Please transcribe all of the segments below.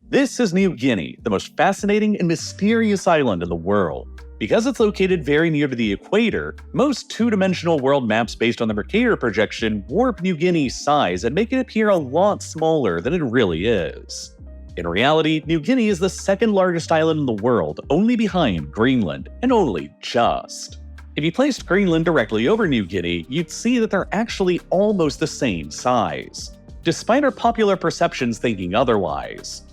This is New Guinea, the most fascinating and mysterious island in the world. Because it's located very near to the equator, most two-dimensional world maps based on the Mercator projection warp New Guinea's size and make it appear a lot smaller than it really is. In reality, New Guinea is the second largest island in the world, only behind Greenland, and only just. If you placed Greenland directly over New Guinea, you'd see that they're actually almost the same size, despite our popular perceptions thinking otherwise.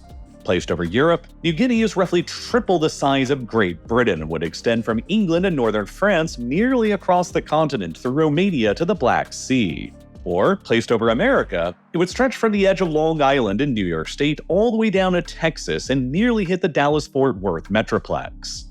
Placed over Europe, New Guinea is roughly triple the size of Great Britain and would extend from England and northern France nearly across the continent through Romania to the Black Sea. Or, placed over America, it would stretch from the edge of Long Island in New York State all the way down to Texas and nearly hit the Dallas-Fort Worth metroplex.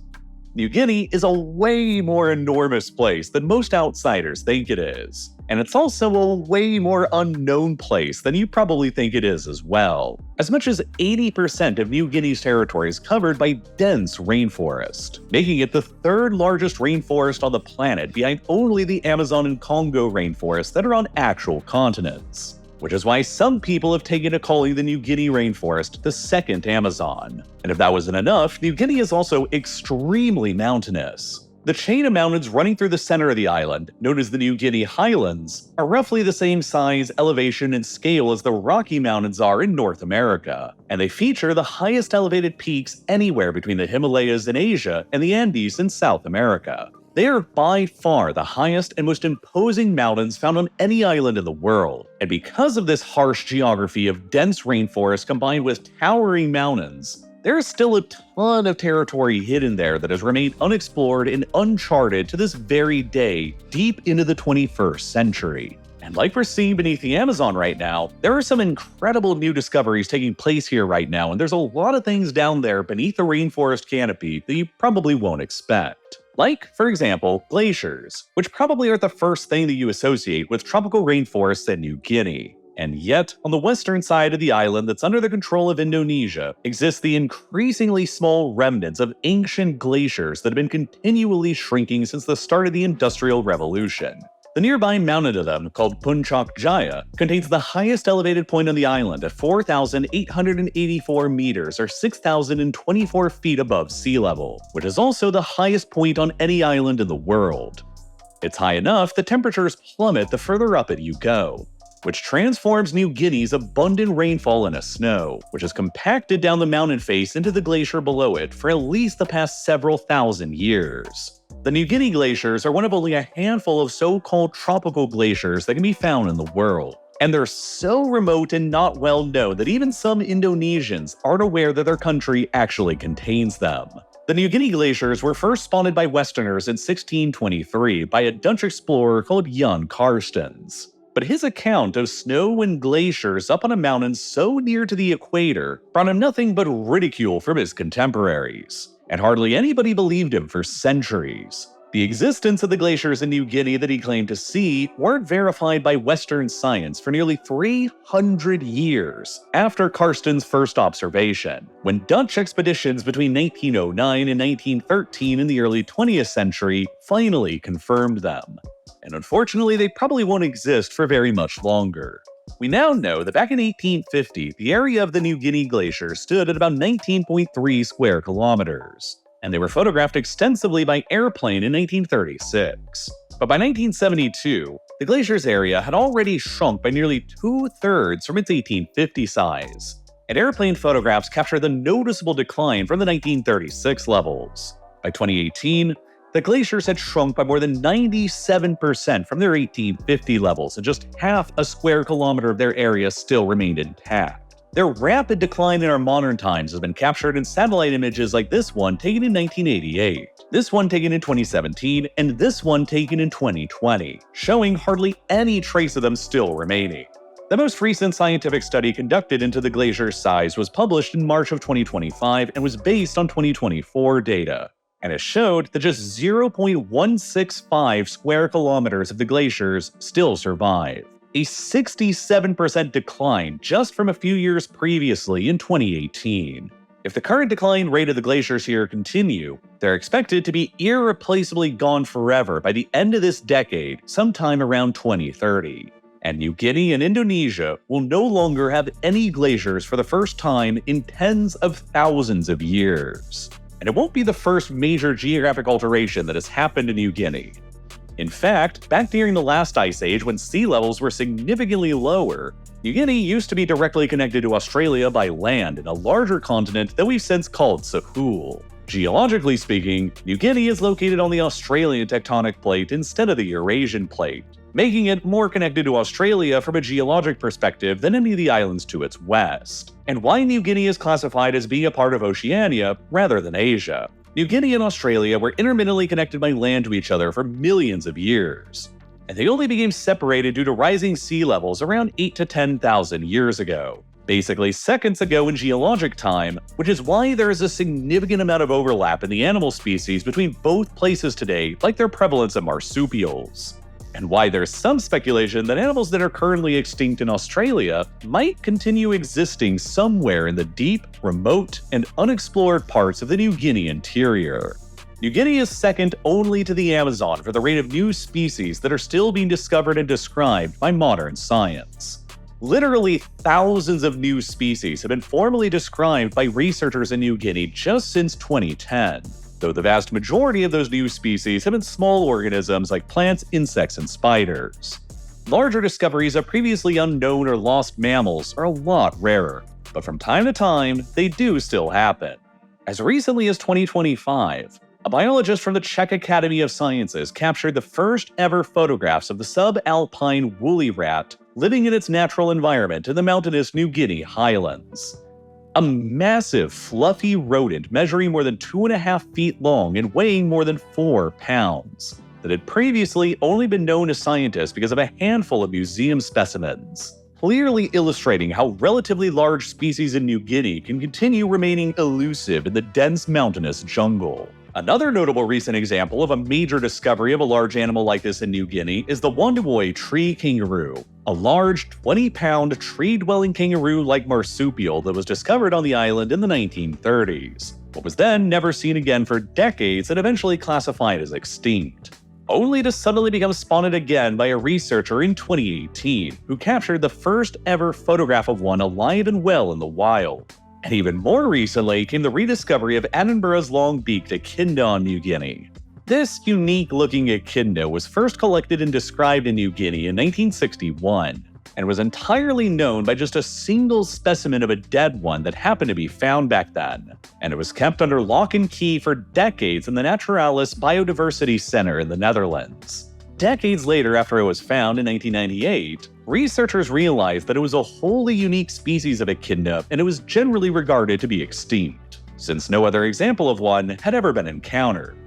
New Guinea is a way more enormous place than most outsiders think it is. And it's also a way more unknown place than you probably think it is as well. As much as 80% of New Guinea's territory is covered by dense rainforest, making it the third largest rainforest on the planet behind only the Amazon and Congo rainforests that are on actual continents. Which is why some people have taken to calling the New Guinea rainforest the second Amazon. And if that wasn't enough, New Guinea is also extremely mountainous. The chain of mountains running through the center of the island, known as the New Guinea Highlands, are roughly the same size, elevation, and scale as the Rocky Mountains are in North America, and they feature the highest elevated peaks anywhere between the Himalayas in Asia and the Andes in South America. They are by far the highest and most imposing mountains found on any island in the world, and because of this harsh geography of dense rainforest combined with towering mountains, there is still a ton of territory hidden there that has remained unexplored and uncharted to this very day, deep into the 21st century. And like we're seeing beneath the Amazon right now, there are some incredible new discoveries taking place here right now, and there's a lot of things down there beneath the rainforest canopy that you probably won't expect. Like, for example, glaciers, which probably aren't the first thing that you associate with tropical rainforests in New Guinea. And yet, on the western side of the island that's under the control of Indonesia, exists the increasingly small remnants of ancient glaciers that have been continually shrinking since the start of the Industrial Revolution. The nearby mountain to them, called Puncak Jaya, contains the highest elevated point on the island at 4,884 meters or 6,024 feet above sea level, which is also the highest point on any island in the world. It's high enough that temperatures plummet the further up it you go, which transforms New Guinea's abundant rainfall into snow, which is compacted down the mountain face into the glacier below it for at least the past several thousand years. The New Guinea glaciers are one of only a handful of so-called tropical glaciers that can be found in the world. And they're so remote and not well known that even some Indonesians aren't aware that their country actually contains them. The New Guinea glaciers were first spotted by Westerners in 1623 by a Dutch explorer called Jan Carstens. But his account of snow and glaciers up on a mountain so near to the equator brought him nothing but ridicule from his contemporaries, and hardly anybody believed him for centuries. The existence of the glaciers in New Guinea that he claimed to see weren't verified by Western science for nearly 300 years after Carsten's first observation, when Dutch expeditions between 1909 and 1913 in the early 20th century finally confirmed them. And unfortunately, they probably won't exist for very much longer. We now know that back in 1850, the area of the New Guinea glacier stood at about 19.3 square kilometers, and they were photographed extensively by airplane in 1936. But by 1972, the glacier's area had already shrunk by nearly 2/3 from its 1850 size, and airplane photographs capture the noticeable decline from the 1936 levels. By 2018, the glaciers had shrunk by more than 97% from their 1850 levels, and just half a square kilometer of their area still remained intact. Their rapid decline in our modern times has been captured in satellite images like this one taken in 1988, this one taken in 2017, and this one taken in 2020, showing hardly any trace of them still remaining. The most recent scientific study conducted into the glacier's size was published in March of 2025 and was based on 2024 data. And it showed that just 0.165 square kilometers of the glaciers still survive, a 67% decline just from a few years previously in 2018. If the current decline rate of the glaciers here continue, they're expected to be irreplaceably gone forever by the end of this decade, sometime around 2030. And New Guinea and Indonesia will no longer have any glaciers for the first time in tens of thousands of years. And it won't be the first major geographic alteration that has happened in New Guinea. In fact, back during the last ice age when sea levels were significantly lower, New Guinea used to be directly connected to Australia by land in a larger continent that we've since called Sahul. Geologically speaking, New Guinea is located on the Australian tectonic plate instead of the Eurasian plate, making it more connected to Australia from a geologic perspective than any of the islands to its west, and why New Guinea is classified as being a part of Oceania rather than Asia. New Guinea and Australia were intermittently connected by land to each other for millions of years, and they only became separated due to rising sea levels around 8 to 10,000 years ago. Basically seconds ago in geologic time, which is why there is a significant amount of overlap in the animal species between both places today, like their prevalence of marsupials. And why there's some speculation that animals that are currently extinct in Australia might continue existing somewhere in the deep, remote, and unexplored parts of the New Guinea interior. New Guinea is second only to the Amazon for the rate of new species that are still being discovered and described by modern science. Literally thousands of new species have been formally described by researchers in New Guinea just since 2010. Though the vast majority of those new species have been small organisms like plants, insects, and spiders. Larger discoveries of previously unknown or lost mammals are a lot rarer, but from time to time, they do still happen. As recently as 2025, a biologist from the Czech Academy of Sciences captured the first ever photographs of the subalpine woolly rat living in its natural environment in the mountainous New Guinea highlands. A massive, fluffy rodent measuring more than 2.5 feet long and weighing more than 4 pounds, that had previously only been known to scientists because of a handful of museum specimens, clearly illustrating how relatively large species in New Guinea can continue remaining elusive in the dense mountainous jungle. Another notable recent example of a major discovery of a large animal like this in New Guinea is the Wondowoy tree kangaroo, a large 20-pound tree-dwelling kangaroo-like marsupial that was discovered on the island in the 1930s, but was then never seen again for decades and eventually classified as extinct, only to suddenly become spotted again by a researcher in 2018 who captured the first ever photograph of one alive and well in the wild. And even more recently came the rediscovery of Attenborough's long-beaked echidna on New Guinea. This unique-looking echidna was first collected and described in New Guinea in 1961, and was entirely known by just a single specimen of a dead one that happened to be found back then, and it was kept under lock and key for decades in the Naturalis Biodiversity Center in the Netherlands. Decades later, after it was found in 1998, researchers realized that it was a wholly unique species of echidna and it was generally regarded to be extinct, since no other example of one had ever been encountered.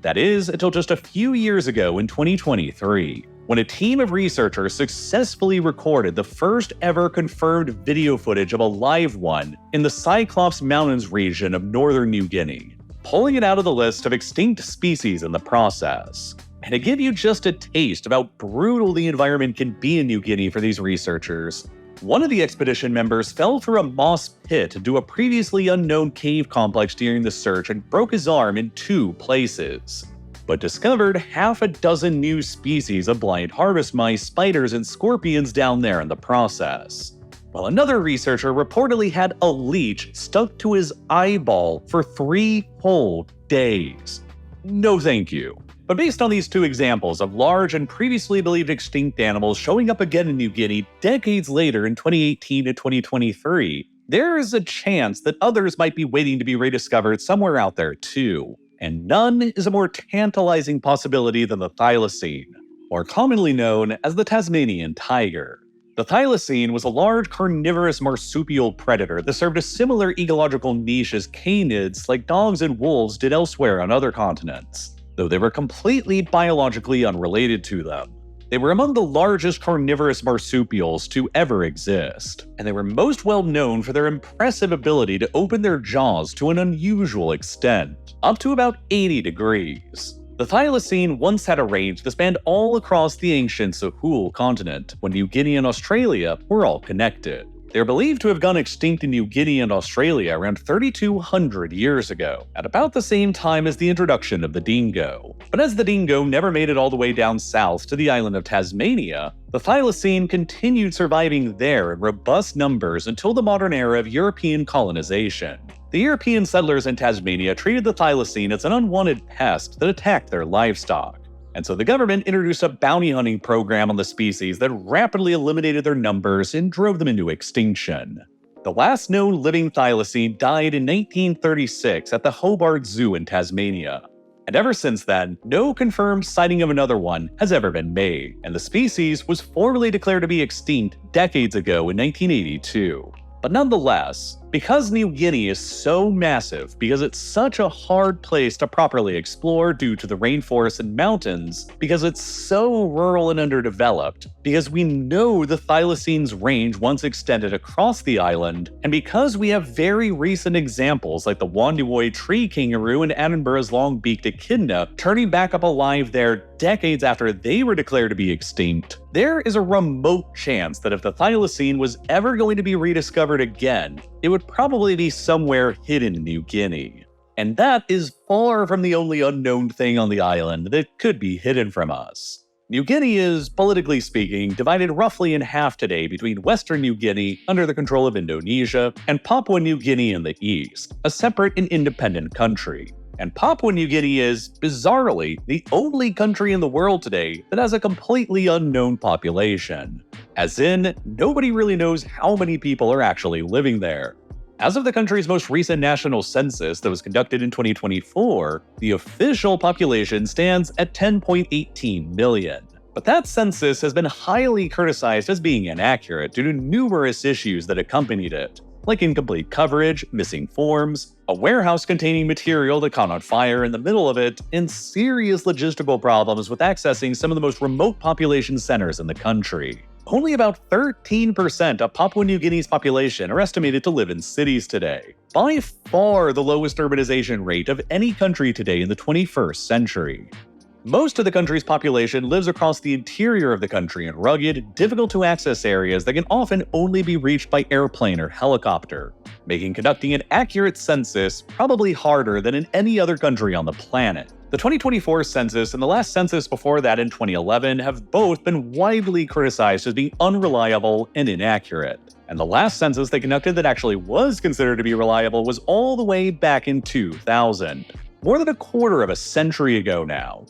That is, until just a few years ago in 2023, when a team of researchers successfully recorded the first ever confirmed video footage of a live one in the Cyclops Mountains region of northern New Guinea, pulling it out of the list of extinct species in the process. And to give you just a taste of how brutal the environment can be in New Guinea for these researchers, one of the expedition members fell through a moss pit into a previously unknown cave complex during the search and broke his arm in 2 places, but discovered half a dozen new species of blind harvest mice, spiders, and scorpions down there in the process. While another researcher reportedly had a leech stuck to his eyeball for 3 whole days. No thank you. But based on these 2 examples of large and previously believed extinct animals showing up again in New Guinea decades later in 2018 and 2023, there is a chance that others might be waiting to be rediscovered somewhere out there too. And none is a more tantalizing possibility than the thylacine, or commonly known as the Tasmanian tiger. The thylacine was a large carnivorous marsupial predator that served a similar ecological niche as canids like dogs and wolves did elsewhere on other continents, though they were completely biologically unrelated to them. They were among the largest carnivorous marsupials to ever exist, and they were most well known for their impressive ability to open their jaws to an unusual extent, up to about 80 degrees. The thylacine once had a range that spanned all across the ancient Sahul continent, when New Guinea and Australia were all connected. They're believed to have gone extinct in New Guinea and Australia around 3,200 years ago, at about the same time as the introduction of the dingo. But as the dingo never made it all the way down south to the island of Tasmania, the thylacine continued surviving there in robust numbers until the modern era of European colonization. The European settlers in Tasmania treated the thylacine as an unwanted pest that attacked their livestock. And so the government introduced a bounty hunting program on the species that rapidly eliminated their numbers and drove them into extinction. The last known living thylacine died in 1936 at the Hobart Zoo in Tasmania. And ever since then, no confirmed sighting of another one has ever been made, and the species was formally declared to be extinct decades ago in 1982. But nonetheless, because New Guinea is so massive, because it's such a hard place to properly explore due to the rainforests and mountains, because it's so rural and underdeveloped, because we know the thylacine's range once extended across the island, and because we have very recent examples like the Wandewoi tree kangaroo and Edinburgh's long-beaked echidna turning back up alive there decades after they were declared to be extinct, there is a remote chance that if the thylacine was ever going to be rediscovered again, it would probably be somewhere hidden in New Guinea. And that is far from the only unknown thing on the island that could be hidden from us. New Guinea is, politically speaking, divided roughly in half today between Western New Guinea, under the control of Indonesia, and Papua New Guinea in the east, a separate and independent country. And Papua New Guinea is, bizarrely, the only country in the world today that has a completely unknown population. As in, nobody really knows how many people are actually living there. As of the country's most recent national census that was conducted in 2024, the official population stands at 10.18 million. But that census has been highly criticized as being inaccurate due to numerous issues that accompanied it, like incomplete coverage, missing forms, a warehouse containing material that caught on fire in the middle of it, and serious logistical problems with accessing some of the most remote population centers in the country. Only about 13% of Papua New Guinea's population are estimated to live in cities today, by far the lowest urbanization rate of any country today in the 21st century. Most of the country's population lives across the interior of the country in rugged, difficult-to-access areas that can often only be reached by airplane or helicopter, making conducting an accurate census probably harder than in any other country on the planet. The 2024 census and the last census before that in 2011 have both been widely criticized as being unreliable and inaccurate. And the last census they conducted that actually was considered to be reliable was all the way back in 2000, more than a quarter of a century ago now.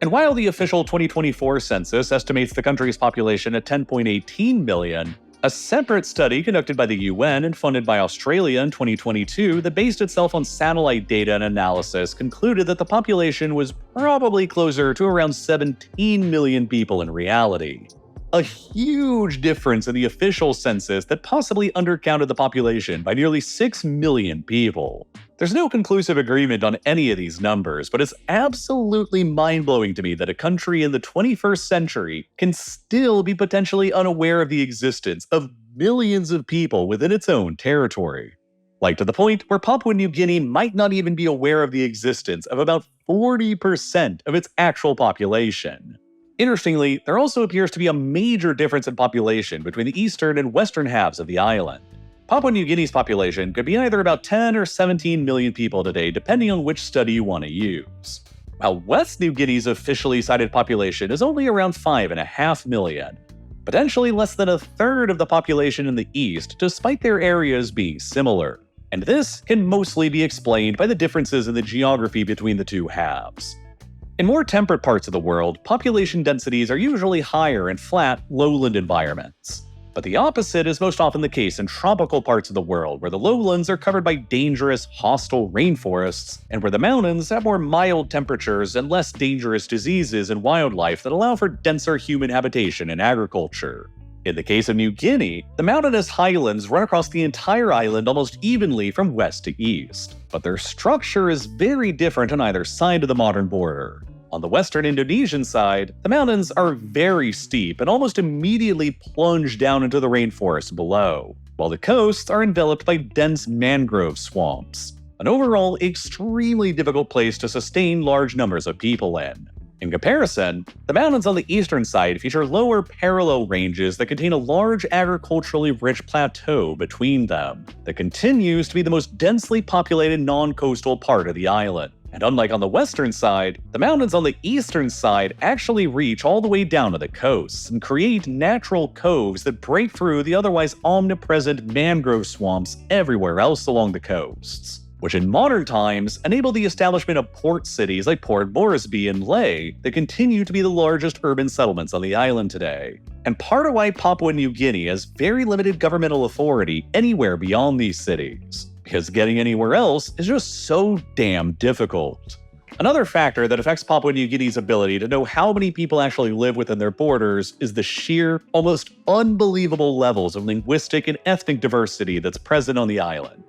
And while the official 2024 census estimates the country's population at 10.18 million, a separate study conducted by the UN and funded by Australia in 2022 that based itself on satellite data and analysis concluded that the population was probably closer to around 17 million people in reality. A huge difference in the official census that possibly undercounted the population by nearly 6 million people. There's no conclusive agreement on any of these numbers, but it's absolutely mind-blowing to me that a country in the 21st century can still be potentially unaware of the existence of millions of people within its own territory. Like to the point where Papua New Guinea might not even be aware of the existence of about 40% of its actual population. Interestingly, there also appears to be a major difference in population between the eastern and western halves of the island. Papua New Guinea's population could be either about 10 or 17 million people today, depending on which study you want to use, while West New Guinea's officially cited population is only around 5.5 million, potentially less than a third of the population in the east, despite their areas being similar. And this can mostly be explained by the differences in the geography between the two halves. In more temperate parts of the world, population densities are usually higher in flat, lowland environments. But the opposite is most often the case in tropical parts of the world, where the lowlands are covered by dangerous, hostile rainforests, and where the mountains have more mild temperatures and less dangerous diseases and wildlife that allow for denser human habitation and agriculture. In the case of New Guinea, the mountainous highlands run across the entire island almost evenly from west to east, but their structure is very different on either side of the modern border. On the western Indonesian side, the mountains are very steep and almost immediately plunge down into the rainforest below, while the coasts are enveloped by dense mangrove swamps, an overall extremely difficult place to sustain large numbers of people in. In comparison, the mountains on the eastern side feature lower parallel ranges that contain a large agriculturally rich plateau between them that continues to be the most densely populated non-coastal part of the island. And unlike on the western side, the mountains on the eastern side actually reach all the way down to the coasts and create natural coves that break through the otherwise omnipresent mangrove swamps everywhere else along the coasts, which in modern times enable the establishment of port cities like Port Moresby and Lae that continue to be the largest urban settlements on the island today. And part of why Papua New Guinea has very limited governmental authority anywhere beyond these cities, because getting anywhere else is just so damn difficult. Another factor that affects Papua New Guinea's ability to know how many people actually live within their borders is the sheer, almost unbelievable levels of linguistic and ethnic diversity that's present on the island.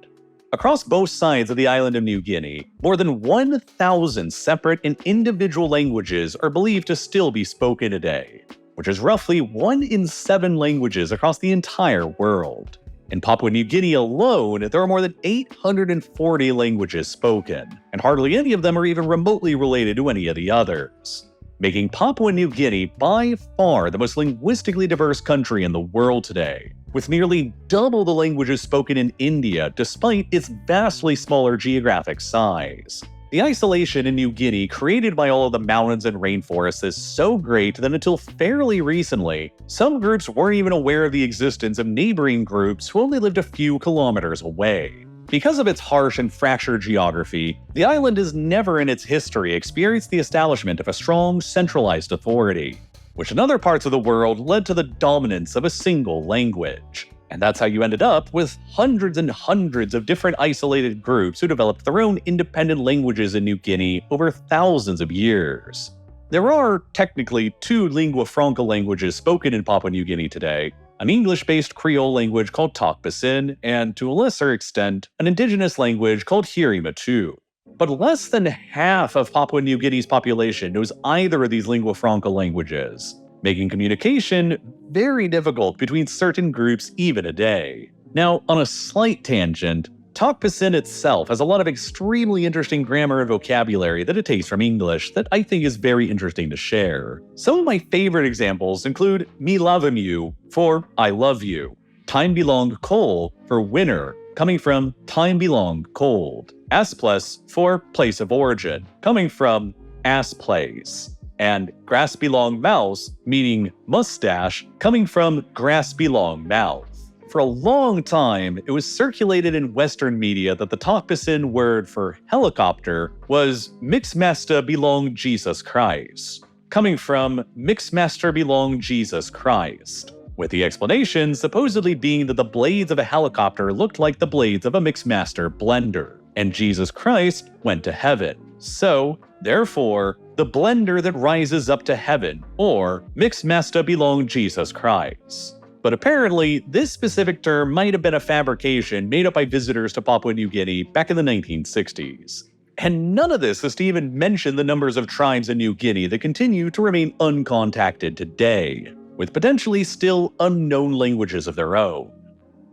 Across both sides of the island of New Guinea, more than 1,000 separate and individual languages are believed to still be spoken today, which is roughly 1 in 7 languages across the entire world. In Papua New Guinea alone, there are more than 840 languages spoken, and hardly any of them are even remotely related to any of the others, making Papua New Guinea by far the most linguistically diverse country in the world today, with nearly double the languages spoken in India despite its vastly smaller geographic size. The isolation in New Guinea created by all of the mountains and rainforests is so great that until fairly recently, some groups weren't even aware of the existence of neighboring groups who only lived a few kilometers away. Because of its harsh and fractured geography, the island has never in its history experienced the establishment of a strong, centralized authority, which in other parts of the world led to the dominance of a single language. And that's how you ended up with hundreds and hundreds of different isolated groups who developed their own independent languages in New Guinea over thousands of years. There are technically 2 lingua franca languages spoken in Papua New Guinea today, an English-based Creole language called Tok Pisin, and to a lesser extent, an indigenous language called Hiri Matu. But less than half of Papua New Guinea's population knows either of these lingua franca languages, making communication very difficult between certain groups even today. Now, on a slight tangent, Tok Pisin itself has a lot of extremely interesting grammar and vocabulary that it takes from English that I think is very interesting to share. Some of my favorite examples include Me Lovin' You for I love you, Time Belong Cold for winter, coming from Time Belong Cold, As Plus for place of origin, coming from As Place, and Grass Belong Mouse, meaning mustache, coming from Grass Belong Mouth. For a long time, it was circulated in Western media that the Tok Pisin word for helicopter was Mixmaster Belong Jesus Christ, coming from Mixmaster Belong Jesus Christ, with the explanation supposedly being that the blades of a helicopter looked like the blades of a Mixmaster blender, and Jesus Christ went to heaven. So, therefore, the blender that rises up to heaven, or Mixmaster Belong Jesus Christ. But apparently, this specific term might have been a fabrication made up by visitors to Papua New Guinea back in the 1960s. And none of this is to even mention the numbers of tribes in New Guinea that continue to remain uncontacted today, with potentially still unknown languages of their own.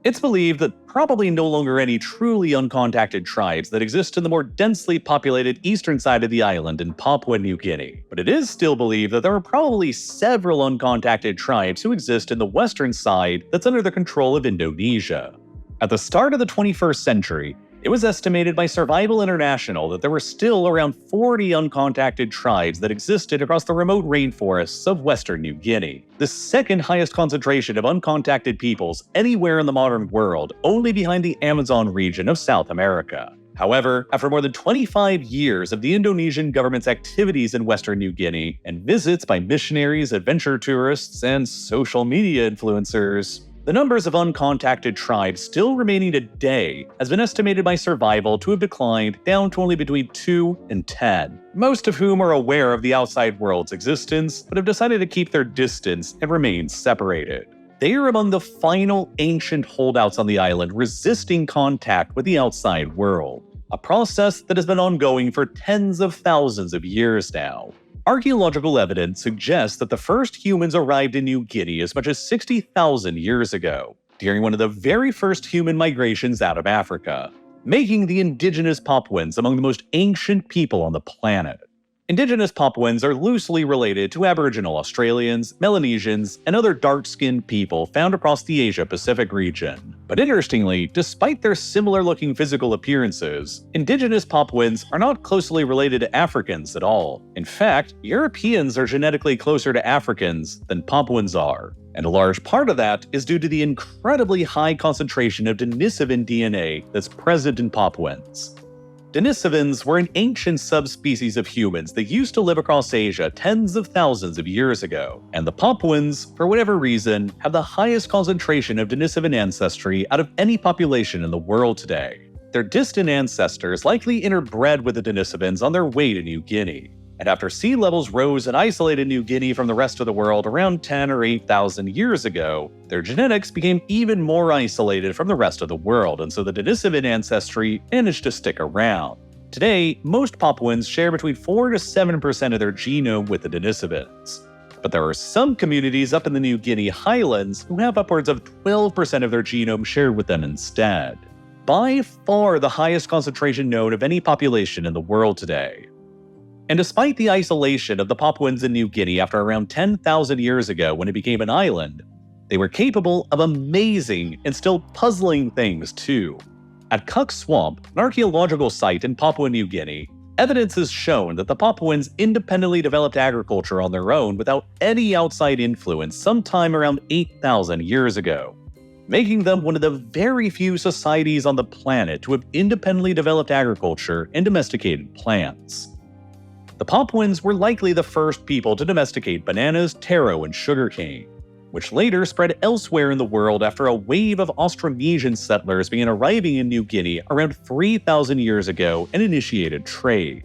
It's believed that probably no longer any truly uncontacted tribes that exist in the more densely populated eastern side of the island in Papua New Guinea, but it is still believed that there are probably several uncontacted tribes who exist in the western side that's under the control of Indonesia. At the start of the 21st century, it was estimated by Survival International that there were still around 40 uncontacted tribes that existed across the remote rainforests of western New Guinea, the second highest concentration of uncontacted peoples anywhere in the modern world, only behind the Amazon region of South America. However, after more than 25 years of the Indonesian government's activities in western New Guinea and visits by missionaries, adventure tourists, and social media influencers, the numbers of uncontacted tribes still remaining today has been estimated by Survival to have declined down to only between 2 and 10, most of whom are aware of the outside world's existence but have decided to keep their distance and remain separated. They are among the final ancient holdouts on the island resisting contact with the outside world, a process that has been ongoing for tens of thousands of years now. Archaeological evidence suggests that the first humans arrived in New Guinea as much as 60,000 years ago, during one of the very first human migrations out of Africa, making the indigenous Papuans among the most ancient people on the planet. Indigenous Papuans are loosely related to Aboriginal Australians, Melanesians, and other dark-skinned people found across the Asia-Pacific region. But interestingly, despite their similar-looking physical appearances, Indigenous Papuans are not closely related to Africans at all. In fact, Europeans are genetically closer to Africans than Papuans are. And a large part of that is due to the incredibly high concentration of Denisovan DNA that's present in Papuans. Denisovans were an ancient subspecies of humans that used to live across Asia tens of thousands of years ago, and the Papuans, for whatever reason, have the highest concentration of Denisovan ancestry out of any population in the world today. Their distant ancestors likely interbred with the Denisovans on their way to New Guinea. And after sea levels rose and isolated New Guinea from the rest of the world around 10 or 8,000 years ago, their genetics became even more isolated from the rest of the world, and so the Denisovan ancestry managed to stick around. Today, most Papuans share between 4 to 7% of their genome with the Denisovans. But there are some communities up in the New Guinea Highlands who have upwards of 12% of their genome shared with them instead. By far the highest concentration known of any population in the world today. And despite the isolation of the Papuans in New Guinea after around 10,000 years ago when it became an island, they were capable of amazing and still puzzling things too. At Cook Swamp, an archaeological site in Papua New Guinea, evidence has shown that the Papuans independently developed agriculture on their own without any outside influence sometime around 8,000 years ago, making them one of the very few societies on the planet to have independently developed agriculture and domesticated plants. The Papuans were likely the first people to domesticate bananas, taro, and sugarcane, which later spread elsewhere in the world after a wave of Austronesian settlers began arriving in New Guinea around 3,000 years ago and initiated trade.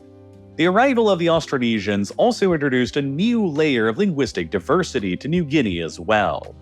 The arrival of the Austronesians also introduced a new layer of linguistic diversity to New Guinea as well.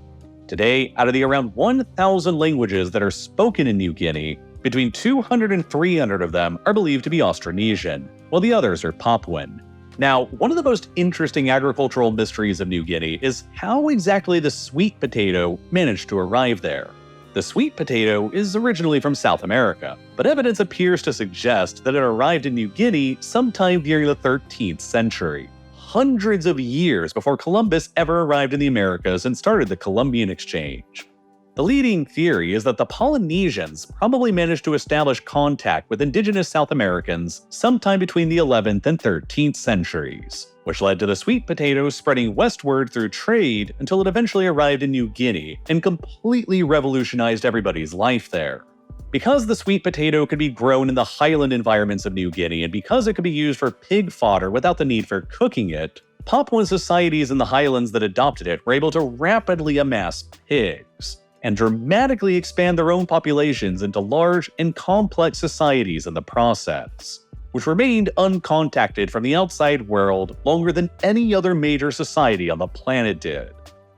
Today, out of the around 1,000 languages that are spoken in New Guinea, between 200 and 300 of them are believed to be Austronesian, while the others are Papuan. Now, one of the most interesting agricultural mysteries of New Guinea is how exactly the sweet potato managed to arrive there. The sweet potato is originally from South America, but evidence appears to suggest that it arrived in New Guinea sometime during the 13th century, hundreds of years before Columbus ever arrived in the Americas and started the Columbian Exchange. The leading theory is that the Polynesians probably managed to establish contact with indigenous South Americans sometime between the 11th and 13th centuries, which led to the sweet potato spreading westward through trade until it eventually arrived in New Guinea and completely revolutionized everybody's life there. Because the sweet potato could be grown in the highland environments of New Guinea, and because it could be used for pig fodder without the need for cooking it, Papuan societies in the highlands that adopted it were able to rapidly amass pigs and dramatically expand their own populations into large and complex societies in the process, which remained uncontacted from the outside world longer than any other major society on the planet did.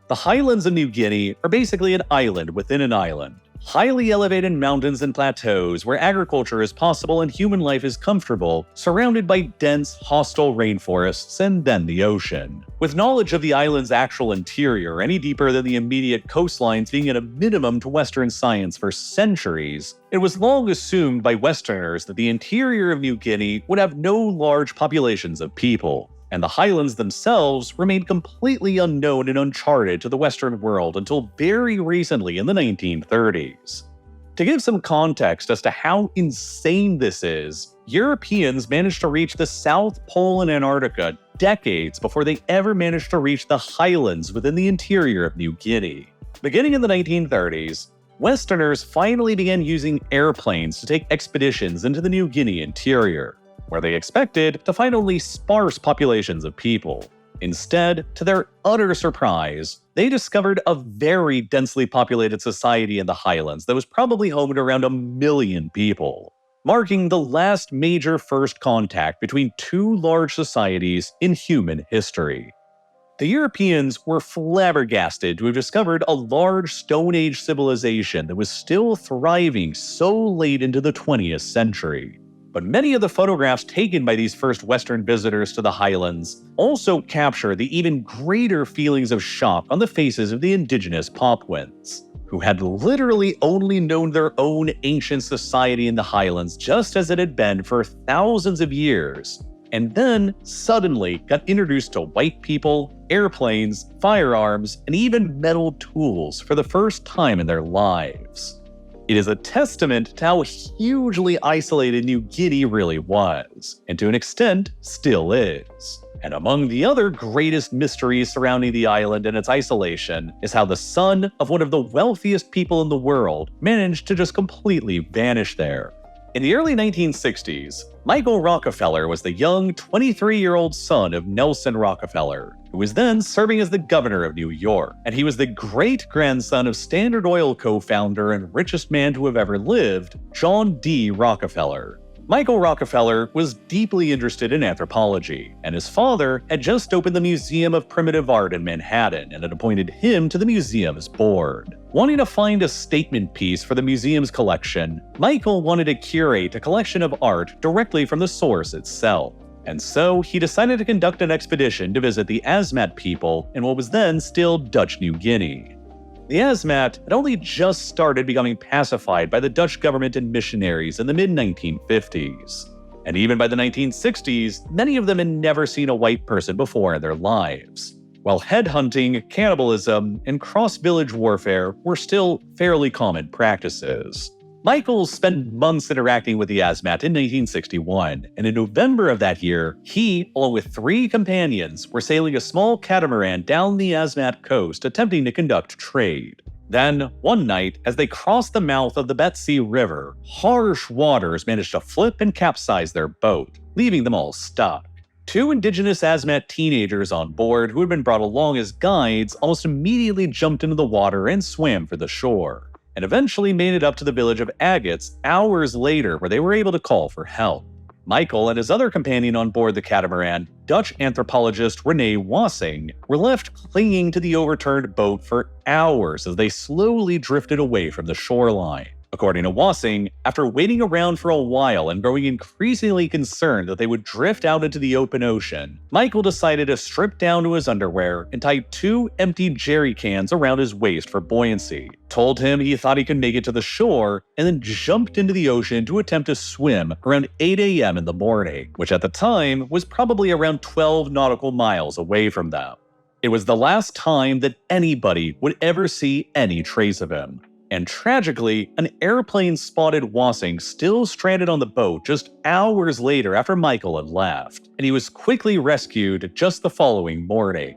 The highlands of New Guinea are basically an island within an island, highly elevated mountains and plateaus where agriculture is possible and human life is comfortable, surrounded by dense, hostile rainforests and then the ocean. With knowledge of the island's actual interior any deeper than the immediate coastlines being at a minimum to Western science for centuries, it was long assumed by Westerners that the interior of New Guinea would have no large populations of people, and the highlands themselves remained completely unknown and uncharted to the Western world until very recently in the 1930s. To give some context as to how insane this is, Europeans managed to reach the South Pole and Antarctica decades before they ever managed to reach the highlands within the interior of New Guinea. Beginning in the 1930s, Westerners finally began using airplanes to take expeditions into the New Guinea interior, where they expected to find only sparse populations of people. Instead, to their utter surprise, they discovered a very densely populated society in the highlands that was probably home to around 1 million people, marking the last major first contact between two large societies in human history. The Europeans were flabbergasted to have discovered a large Stone Age civilization that was still thriving so late into the 20th century. But many of the photographs taken by these first Western visitors to the highlands also capture the even greater feelings of shock on the faces of the indigenous Papuans, who had literally only known their own ancient society in the highlands just as it had been for thousands of years, and then suddenly got introduced to white people, airplanes, firearms, and even metal tools for the first time in their lives. It is a testament to how hugely isolated New Guinea really was, and to an extent still is. And among the other greatest mysteries surrounding the island and its isolation is how the son of one of the wealthiest people in the world managed to just completely vanish there. In the early 1960s, Michael Rockefeller was the young 23-year-old son of Nelson Rockefeller, who was then serving as the governor of New York, and he was the great-grandson of Standard Oil co-founder and richest man to have ever lived, John D. Rockefeller. Michael Rockefeller was deeply interested in anthropology, and his father had just opened the Museum of Primitive Art in Manhattan and had appointed him to the museum's board. Wanting to find a statement piece for the museum's collection, Michael wanted to curate a collection of art directly from the source itself. And so he decided to conduct an expedition to visit the Asmat people in what was then still Dutch New Guinea. The Asmat had only just started becoming pacified by the Dutch government and missionaries in the mid-1950s. And even by the 1960s, many of them had never seen a white person before in their lives, while headhunting, cannibalism, and cross-village warfare were still fairly common practices. Michael spent months interacting with the Asmat in 1961, and in November of that year, he, along with 3 companions, were sailing a small catamaran down the Asmat coast attempting to conduct trade. Then, one night, as they crossed the mouth of the Betsy River, harsh waters managed to flip and capsize their boat, leaving them all stuck. 2 indigenous Asmat teenagers on board who had been brought along as guides almost immediately jumped into the water and swam for the shore, and eventually made it up to the village of Agates hours later where they were able to call for help. Michael and his other companion on board the catamaran, Dutch anthropologist René Wassing, were left clinging to the overturned boat for hours as they slowly drifted away from the shoreline. According to Wassing, after waiting around for a while and growing increasingly concerned that they would drift out into the open ocean, Michael decided to strip down to his underwear and tie 2 empty jerry cans around his waist for buoyancy, told him he thought he could make it to the shore, and then jumped into the ocean to attempt to swim around 8 a.m. in the morning, which at the time was probably around 12 nautical miles away from them. It was the last time that anybody would ever see any trace of him. And tragically, an airplane spotted Wassing still stranded on the boat just hours later after Michael had left, and he was quickly rescued just the following morning.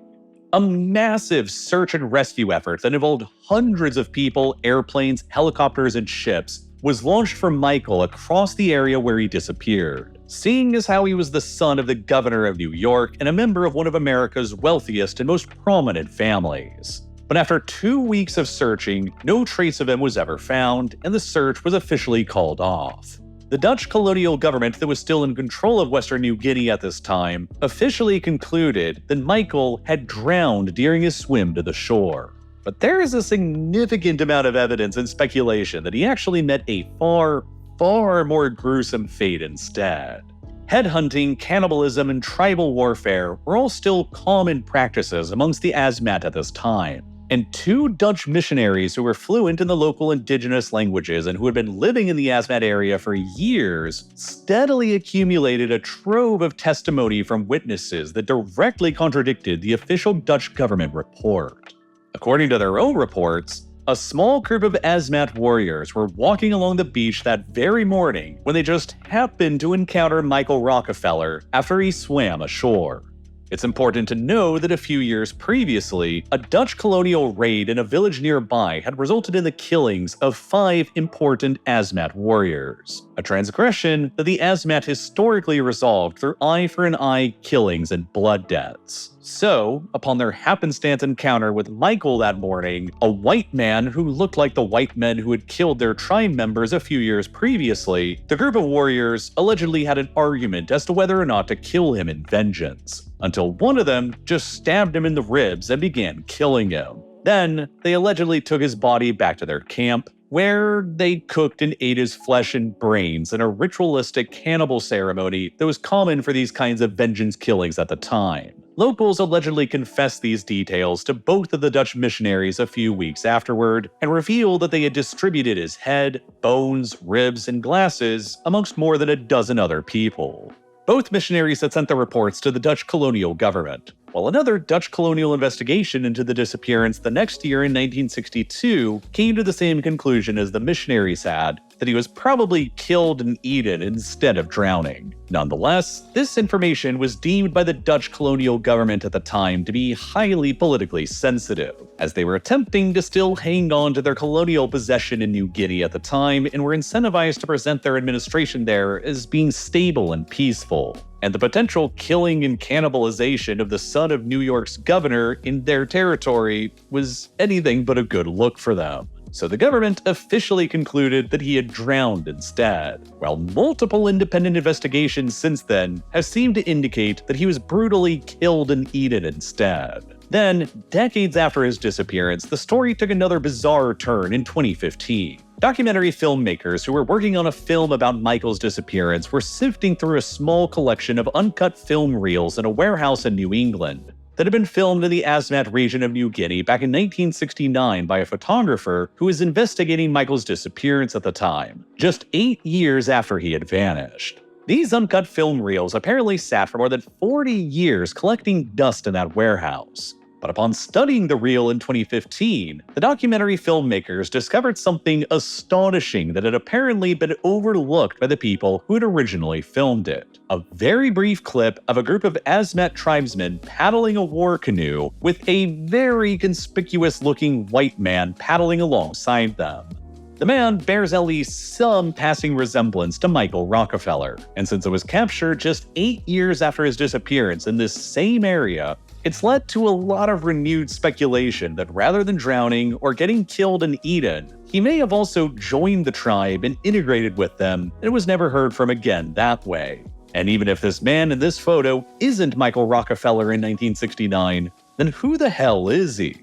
A massive search and rescue effort that involved hundreds of people, airplanes, helicopters, and ships was launched for Michael across the area where he disappeared, seeing as how he was the son of the governor of New York and a member of one of America's wealthiest and most prominent families. But after 2 weeks of searching, no trace of him was ever found, and the search was officially called off. The Dutch colonial government that was still in control of Western New Guinea at this time officially concluded that Michael had drowned during his swim to the shore. But there is a significant amount of evidence and speculation that he actually met a far more gruesome fate instead. Headhunting, cannibalism, and tribal warfare were all still common practices amongst the Asmat at this time. And 2 Dutch missionaries who were fluent in the local indigenous languages and who had been living in the Asmat area for years steadily accumulated a trove of testimony from witnesses that directly contradicted the official Dutch government report. According to their own reports, a small group of Asmat warriors were walking along the beach that very morning when they just happened to encounter Michael Rockefeller after he swam ashore. It's important to know that a few years previously, a Dutch colonial raid in a village nearby had resulted in the killings of 5 important Asmat warriors, a transgression that the Asmat historically resolved through eye-for-an-eye killings and blood debts. So, upon their happenstance encounter with Michael that morning, a white man who looked like the white men who had killed their tribe members a few years previously, the group of warriors allegedly had an argument as to whether or not to kill him in vengeance, until one of them just stabbed him in the ribs and began killing him. Then, they allegedly took his body back to their camp, where they cooked and ate his flesh and brains in a ritualistic cannibal ceremony that was common for these kinds of vengeance killings at the time. Locals allegedly confessed these details to both of the Dutch missionaries a few weeks afterward, and revealed that they had distributed his head, bones, ribs, and glasses amongst more than a dozen other people. Both missionaries had sent their reports to the Dutch colonial government, while another Dutch colonial investigation into the disappearance the next year in 1962 came to the same conclusion as the missionaries had, that he was probably killed and eaten instead of drowning. Nonetheless, this information was deemed by the Dutch colonial government at the time to be highly politically sensitive, as they were attempting to still hang on to their colonial possession in New Guinea at the time and were incentivized to present their administration there as being stable and peaceful. And the potential killing and cannibalization of the son of New York's governor in their territory was anything but a good look for them. So the government officially concluded that he had drowned instead, while multiple independent investigations since then have seemed to indicate that he was brutally killed and eaten instead. Then, decades after his disappearance, the story took another bizarre turn in 2015. Documentary filmmakers who were working on a film about Michael's disappearance were sifting through a small collection of uncut film reels in a warehouse in New England that had been filmed in the Asmat region of New Guinea back in 1969 by a photographer who was investigating Michael's disappearance at the time, just 8 years after he had vanished. These uncut film reels apparently sat for more than 40 years collecting dust in that warehouse. But upon studying the reel in 2015, the documentary filmmakers discovered something astonishing that had apparently been overlooked by the people who had originally filmed it. A very brief clip of a group of Asmat tribesmen paddling a war canoe with a very conspicuous-looking white man paddling alongside them. The man bears at least some passing resemblance to Michael Rockefeller, and since it was captured just 8 years after his disappearance in this same area, it's led to a lot of renewed speculation that rather than drowning or getting killed and eaten, he may have also joined the tribe and integrated with them and was never heard from again that way. And even if this man in this photo isn't Michael Rockefeller in 1969, then who the hell is he?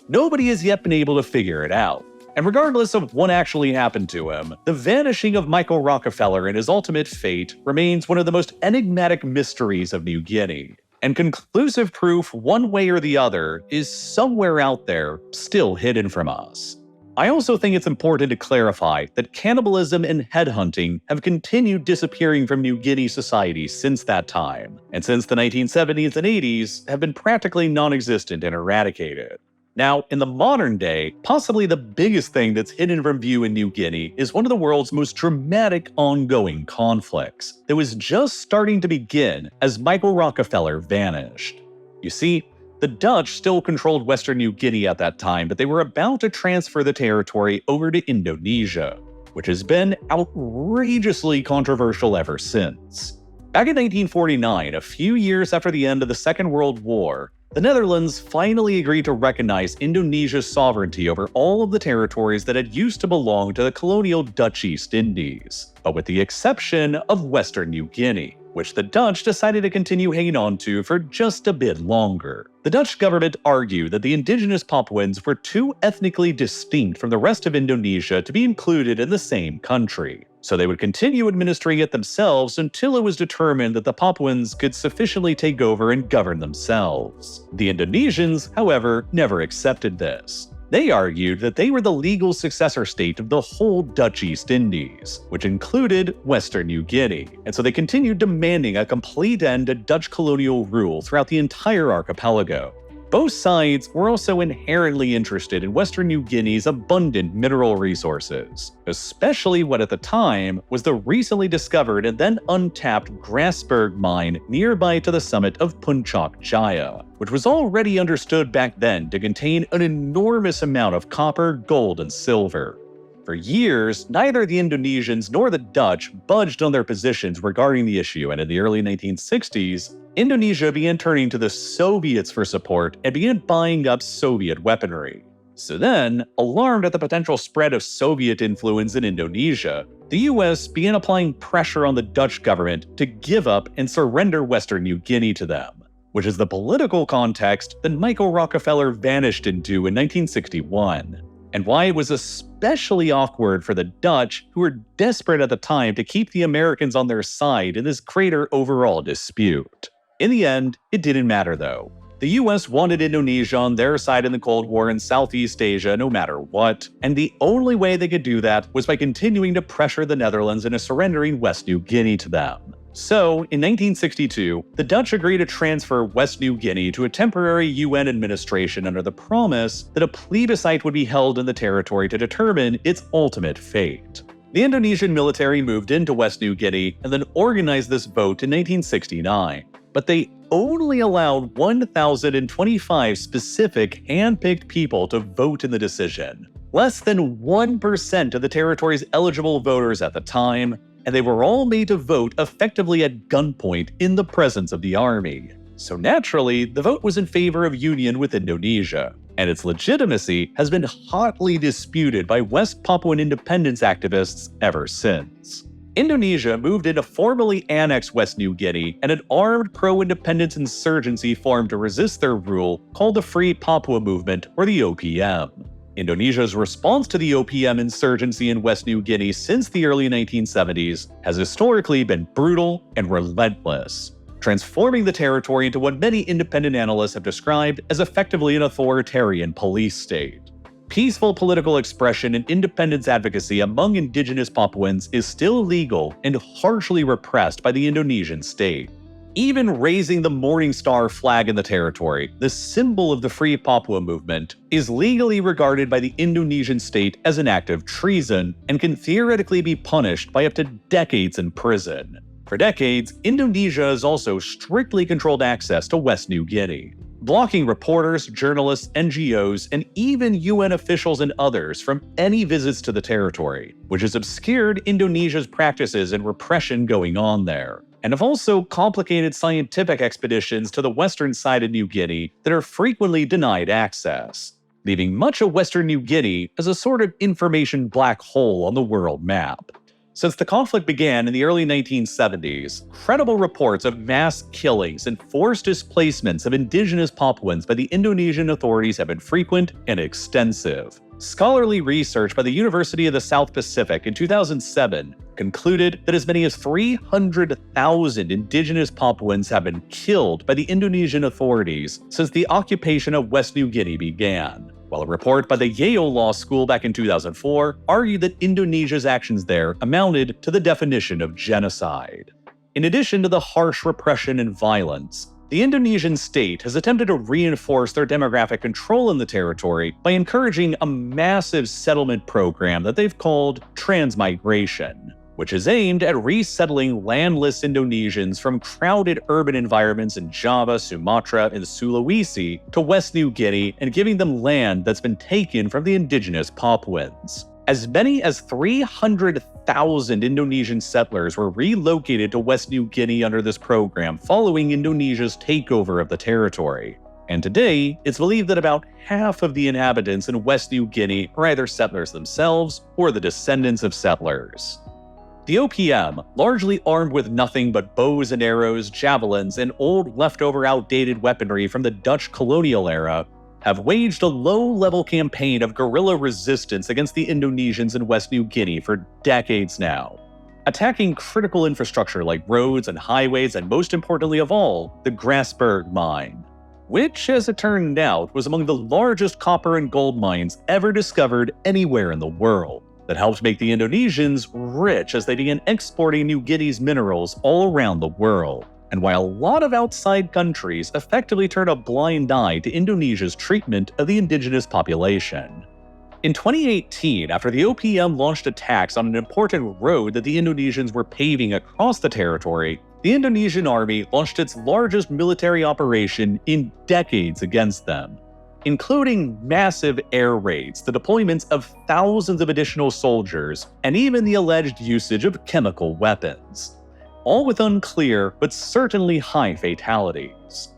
Nobody has yet been able to figure it out. And regardless of what actually happened to him, the vanishing of Michael Rockefeller and his ultimate fate remains one of the most enigmatic mysteries of New Guinea. And conclusive proof one way or the other is somewhere out there, still hidden from us. I also think it's important to clarify that cannibalism and headhunting have continued disappearing from New Guinea society since that time, and since the 1970s and 80s have been practically non-existent and eradicated. Now, in the modern day, possibly the biggest thing that's hidden from view in New Guinea is one of the world's most dramatic ongoing conflicts that was just starting to begin as Michael Rockefeller vanished. You see, the Dutch still controlled Western New Guinea at that time, but they were about to transfer the territory over to Indonesia, which has been outrageously controversial ever since. Back in 1949, a few years after the end of the Second World War, the Netherlands finally agreed to recognize Indonesia's sovereignty over all of the territories that had used to belong to the colonial Dutch East Indies, but with the exception of Western New Guinea, which the Dutch decided to continue hanging on to for just a bit longer. The Dutch government argued that the indigenous Papuans were too ethnically distinct from the rest of Indonesia to be included in the same country, so they would continue administering it themselves until it was determined that the Papuans could sufficiently take over and govern themselves. The Indonesians, however, never accepted this. They argued that they were the legal successor state of the whole Dutch East Indies, which included Western New Guinea, and so they continued demanding a complete end to Dutch colonial rule throughout the entire archipelago. Both sides were also inherently interested in Western New Guinea's abundant mineral resources, especially what at the time was the recently discovered and then untapped Grasberg mine nearby to the summit of Puncak Jaya, which was already understood back then to contain an enormous amount of copper, gold, and silver. For years, neither the Indonesians nor the Dutch budged on their positions regarding the issue, and in the early 1960s, Indonesia began turning to the Soviets for support and began buying up Soviet weaponry. So then, alarmed at the potential spread of Soviet influence in Indonesia, the US began applying pressure on the Dutch government to give up and surrender Western New Guinea to them, which is the political context that Michael Rockefeller vanished into in 1961. And why it was especially awkward for the Dutch, who were desperate at the time to keep the Americans on their side in this greater overall dispute. In the end, it didn't matter though. The US wanted Indonesia on their side in the Cold War in Southeast Asia no matter what, and the only way they could do that was by continuing to pressure the Netherlands into surrendering West New Guinea to them. So, in 1962, the Dutch agreed to transfer West New Guinea to a temporary UN administration under the promise that a plebiscite would be held in the territory to determine its ultimate fate. The Indonesian military moved into West New Guinea and then organized this vote in 1969, but they only allowed 1,025 specific hand-picked people to vote in the decision. Less than 1% of the territory's eligible voters at the time, and they were all made to vote effectively at gunpoint in the presence of the army. So naturally, the vote was in favor of union with Indonesia, and its legitimacy has been hotly disputed by West Papuan independence activists ever since. Indonesia moved in to formally annex West New Guinea, and an armed pro-independence insurgency formed to resist their rule called the Free Papua Movement, or the OPM. Indonesia's response to the OPM insurgency in West New Guinea since the early 1970s has historically been brutal and relentless, transforming the territory into what many independent analysts have described as effectively an authoritarian police state. Peaceful political expression and independence advocacy among indigenous Papuans is still illegal and harshly repressed by the Indonesian state. Even raising the Morning Star flag in the territory, the symbol of the Free Papua movement, is legally regarded by the Indonesian state as an act of treason and can theoretically be punished by up to decades in prison. For decades, Indonesia has also strictly controlled access to West New Guinea, blocking reporters, journalists, NGOs, and even UN officials and others from any visits to the territory, which has obscured Indonesia's practices and repression going on there, and have also complicated scientific expeditions to the western side of New Guinea that are frequently denied access, leaving much of Western New Guinea as a sort of information black hole on the world map. Since the conflict began in the early 1970s, credible reports of mass killings and forced displacements of indigenous Papuans by the Indonesian authorities have been frequent and extensive. Scholarly research by the University of the South Pacific in 2007 concluded that as many as 300,000 indigenous Papuans have been killed by the Indonesian authorities since the occupation of West New Guinea began, while a report by the Yale Law School back in 2004 argued that Indonesia's actions there amounted to the definition of genocide. In addition to the harsh repression and violence, the Indonesian state has attempted to reinforce their demographic control in the territory by encouraging a massive settlement program that they've called transmigration, which is aimed at resettling landless Indonesians from crowded urban environments in Java, Sumatra, and Sulawesi to West New Guinea and giving them land that's been taken from the indigenous Papuans. As many as 300,000 Indonesian settlers were relocated to West New Guinea under this program following Indonesia's takeover of the territory. And today, it's believed that about half of the inhabitants in West New Guinea are either settlers themselves or the descendants of settlers. The OPM, largely armed with nothing but bows and arrows, javelins, and old leftover outdated weaponry from the Dutch colonial era, have waged a low-level campaign of guerrilla resistance against the Indonesians in West New Guinea for decades now, attacking critical infrastructure like roads and highways, and most importantly of all, the Grasberg mine, which, as it turned out, was among the largest copper and gold mines ever discovered anywhere in the world, that helped make the Indonesians rich as they began exporting New Guinea's minerals all around the world. And while a lot of outside countries effectively turn a blind eye to Indonesia's treatment of the indigenous population. In 2018, after the OPM launched attacks on an important road that the Indonesians were paving across the territory, the Indonesian army launched its largest military operation in decades against them, including massive air raids, the deployments of thousands of additional soldiers, and even the alleged usage of chemical weapons, all with unclear but certainly high fatalities.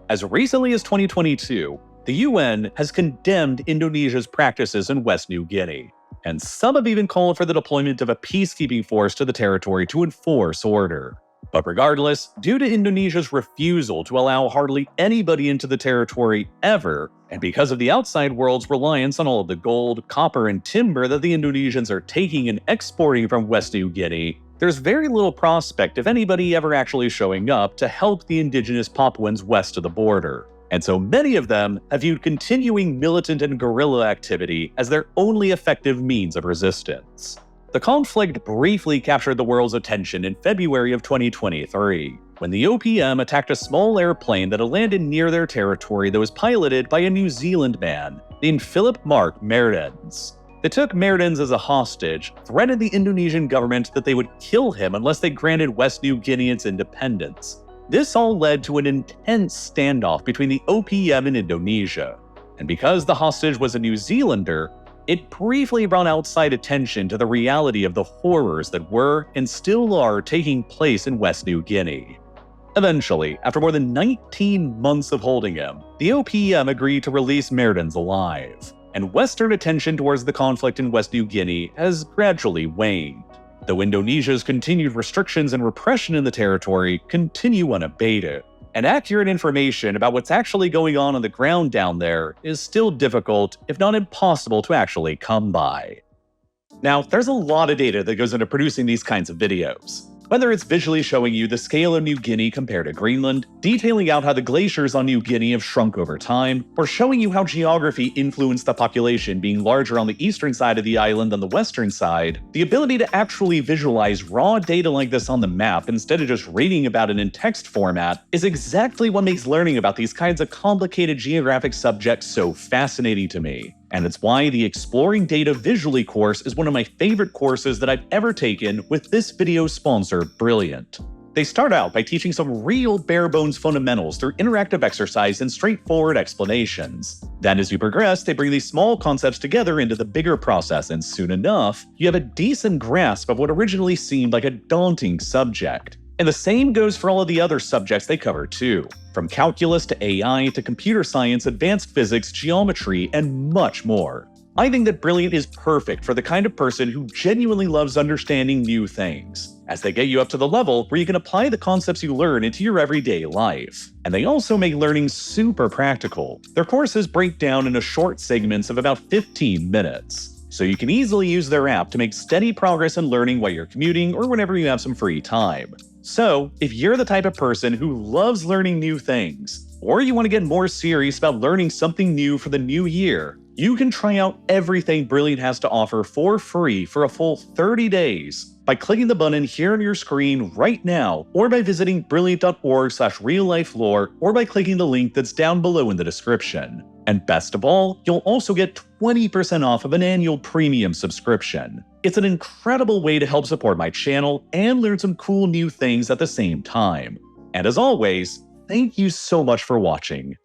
As recently as 2022, the UN has condemned Indonesia's practices in West New Guinea, and some have even called for the deployment of a peacekeeping force to the territory to enforce order. But regardless, due to Indonesia's refusal to allow hardly anybody into the territory ever, and because of the outside world's reliance on all of the gold, copper, and timber that the Indonesians are taking and exporting from West New Guinea, there's very little prospect of anybody ever actually showing up to help the indigenous Papuans west of the border. And so many of them have viewed continuing militant and guerrilla activity as their only effective means of resistance. The conflict briefly captured the world's attention in February of 2023, when the OPM attacked a small airplane that had landed near their territory that was piloted by a New Zealand man named Philip Mark Mertens. They took Mertens as a hostage, threatened the Indonesian government that they would kill him unless they granted West New Guinea its independence. This all led to an intense standoff between the OPM and Indonesia. And because the hostage was a New Zealander, it briefly brought outside attention to the reality of the horrors that were and still are taking place in West New Guinea. Eventually, after more than 19 months of holding him, the OPM agreed to release Mertens alive, and Western attention towards the conflict in West New Guinea has gradually waned, though Indonesia's continued restrictions and repression in the territory continue unabated. And accurate information about what's actually going on the ground down there is still difficult, if not impossible, to actually come by. Now, there's a lot of data that goes into producing these kinds of videos. Whether it's visually showing you the scale of New Guinea compared to Greenland, detailing out how the glaciers on New Guinea have shrunk over time, or showing you how geography influenced the population being larger on the eastern side of the island than the western side, the ability to actually visualize raw data like this on the map instead of just reading about it in text format is exactly what makes learning about these kinds of complicated geographic subjects so fascinating to me. And it's why the Exploring Data Visually course is one of my favorite courses that I've ever taken, with this video's sponsor, Brilliant. They start out by teaching some real bare-bones fundamentals through interactive exercise and straightforward explanations. Then as you progress, they bring these small concepts together into the bigger process, and soon enough, you have a decent grasp of what originally seemed like a daunting subject. And the same goes for all of the other subjects they cover too, from calculus to AI to computer science, advanced physics, geometry, and much more. I think that Brilliant is perfect for the kind of person who genuinely loves understanding new things, as they get you up to the level where you can apply the concepts you learn into your everyday life. And they also make learning super practical. Their courses break down into short segments of about 15 minutes. So you can easily use their app to make steady progress in learning while you're commuting or whenever you have some free time. So, if you're the type of person who loves learning new things, or you want to get more serious about learning something new for the new year, you can try out everything Brilliant has to offer for free for a full 30 days by clicking the button here on your screen right now, or by visiting brilliant.org/reallifelore, or by clicking the link that's down below in the description. And best of all, you'll also get 20% off of an annual premium subscription. It's an incredible way to help support my channel and learn some cool new things at the same time. And as always, thank you so much for watching.